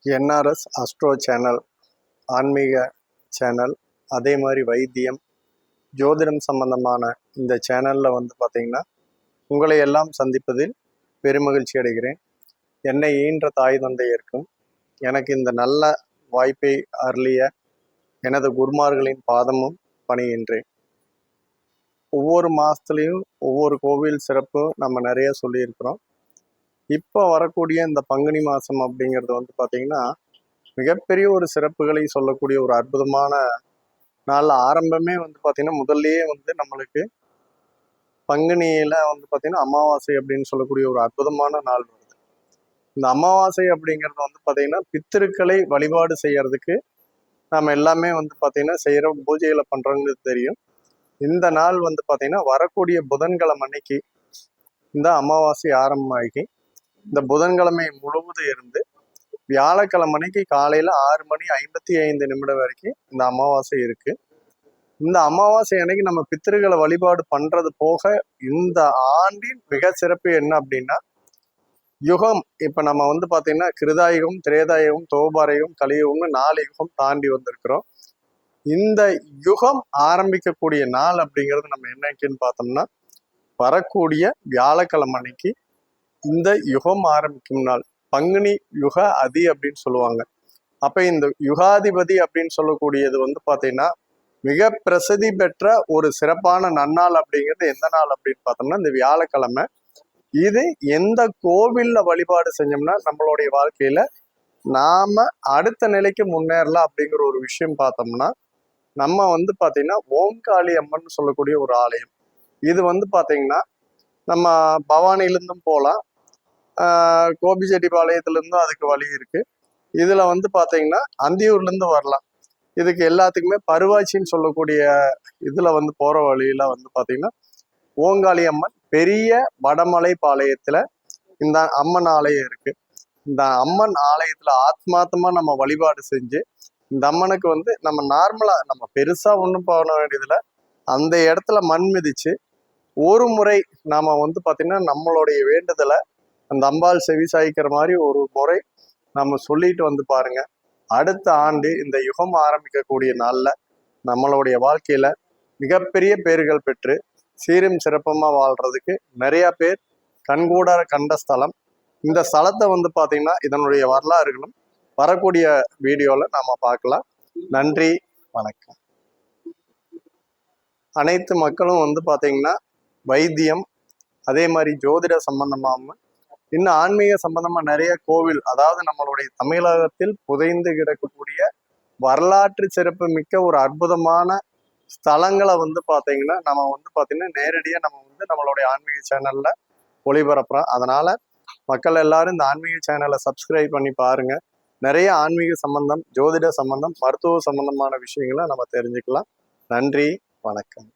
NRS astro channel, ஆன்மீக channel, அதே மாதிரி வைத்தியம், ஜோதிடம் சம்பந்தமான இந்த சேனலில் பார்த்திங்கன்னா உங்களை எல்லாம் சந்திப்பதில் பெருமகிழ்ச்சி அடைகிறேன். என்னை ஈன்ற தாய் தந்தையருக்கும் எனக்கு இந்த நல்ல வாய்ப்பை அருளிய எனது குருமார்களின் பாதமும் பணிகின்றேன். ஒவ்வொரு மாதத்துலேயும் ஒவ்வொரு கோவில் சிறப்பு நம்ம நிறைய சொல்லியிருக்கிறோம். இப்போ வரக்கூடிய இந்த பங்குனி மாதம் அப்படிங்கிறது பார்த்திங்கன்னா மிகப்பெரிய ஒரு சிறப்புகளை சொல்லக்கூடிய ஒரு அற்புதமான நாள். ஆரம்பமே பார்த்திங்கன்னா முதல்லையே நம்மளுக்கு பங்குனியில் பார்த்திங்கன்னா அமாவாசை அப்படின்னு சொல்லக்கூடிய ஒரு அற்புதமான நாள் வருது. இந்த அமாவாசை அப்படிங்கிறது பார்த்திங்கன்னா பித்திருக்களை வழிபாடு செய்யறதுக்கு நம்ம எல்லாமே பார்த்திங்கன்னா செய்கிற பூஜைகளை பண்ணுறோங்கிறது தெரியும். இந்த நாள் பார்த்திங்கன்னா வரக்கூடிய புதன்கிழமை அன்னைக்கு இந்த அமாவாசை ஆரம்பமாகி இந்த புதன்கிழமை முழுவதும் இருந்து வியாழக்கிழமை அன்னைக்கு காலையில் 6:55 வரைக்கும் இந்த அமாவாசை இருக்கு. இந்த அமாவாசை அன்னைக்கு நம்ம பித்திருக்களை வழிபாடு பண்றது போக இந்த ஆண்டின் மிக சிறப்பு என்ன அப்படின்னா யுகம். இப்ப நம்ம பாத்தீங்கன்னா கிருதாயுகம், திரேதாயுகம், தோபாரயுகம், கலியுகம்னு 4 யுகம் தாண்டி வந்திருக்கிறோம். இந்த யுகம் ஆரம்பிக்கக்கூடிய நாள் அப்படிங்கிறது நம்ம என்னைக்குன்னு பார்த்தோம்னா வரக்கூடிய வியாழக்கிழமை அன்னைக்கு இந்த யுகம் ஆரம்பிக்கும் நாள் பங்குனி யுக அதி அப்படின்னு சொல்லுவாங்க. அப்ப இந்த யுகாதிபதி அப்படின்னு சொல்லக்கூடியது பாத்தீங்கன்னா மிக பிரசித்தி பெற்ற ஒரு சிறப்பான நன்னாள் அப்படிங்கிறது எந்த நாள் அப்படின்னு பார்த்தோம்னா இந்த வியாழக்கிழமை. இது எந்த கோவில்ல வழிபாடு செஞ்சோம்னா நம்மளுடைய வாழ்க்கையில நாம அடுத்த நிலைக்கு முன்னேறலாம் அப்படிங்கிற ஒரு விஷயம் பார்த்தோம்னா நம்ம பாத்தீங்கன்னா ஓம்காளி அம்மன் சொல்லக்கூடிய ஒரு ஆலயம். இது பாத்தீங்கன்னா நம்ம பவானியிலிருந்தும் போகலாம், கோபிச்செட்டிப்பாளையத்துலேருந்தும் அதுக்கு வழி இருக்கு. இதுல பாத்தீங்கன்னா அந்தியூர்லேருந்து வரலாம். இதுக்கு எல்லாத்துக்குமே பருவாச்சின்னு சொல்லக்கூடிய இதுல போற வழியில பாத்தீங்கன்னா ஓங்காளி அம்மன் பெரிய வடமலை பாளையத்துல இந்த அம்மன் ஆலயம் இருக்கு. இந்த அம்மன் ஆலயத்துல ஆத்மார்த்தமா நம்ம வழிபாடு செஞ்சு இந்த அம்மனுக்கு நம்ம நார்மலா நம்ம பெருசா ஒன்றும் பண்ண வேண்டியதுல அந்த இடத்துல மண் மிதிச்சு ஒரு முறை நாம பாத்தீங்கன்னா நம்மளுடைய வேண்டுதலை அந்த அம்பாள் செவி சாய்க்கிற மாதிரி ஒரு முறை நம்ம சொல்லிட்டு பாருங்க. அடுத்த ஆண்டு இந்த யுகம் ஆரம்பிக்கக்கூடிய நாள்ல நம்மளுடைய வாழ்க்கையில மிகப்பெரிய பேர்கள் பெற்று சீரும் சிறப்பமா வாழ்றதுக்கு நிறைய பேர் கண்கூட கண்ட ஸ்தலம். இந்த ஸ்தலத்தை பாத்தீங்கன்னா இதனுடைய வரலாறுகளும் வரக்கூடிய வீடியோல நாம பார்க்கலாம். நன்றி, வணக்கம். அனைத்து மக்களும் பாத்தீங்கன்னா வைத்தியம், அதே மாதிரி ஜோதிட சம்பந்தமாகவும் இன்னும் ஆன்மீக சம்பந்தமா நிறைய கோவில், அதாவது நம்மளுடைய தமிழகத்தில் புதைந்து கிடக்கக்கூடிய வரலாற்று சிறப்பு மிக்க ஒரு அற்புதமான ஸ்தலங்களை பாத்தீங்கன்னா நம்ம பாத்தீங்கன்னா நேரடியா நம்ம நம்மளுடைய ஆன்மீக சேனல்ல ஒளிபரப்புறோம். அதனால மக்கள் எல்லாரும் இந்த ஆன்மீக சேனலை சப்ஸ்கிரைப் பண்ணி பாருங்க. நிறைய ஆன்மீக சம்பந்தம், ஜோதிட சம்பந்தம், மருத்துவ சம்பந்தமான விஷயங்களை நம்ம தெரிஞ்சுக்கலாம். நன்றி, வணக்கம்.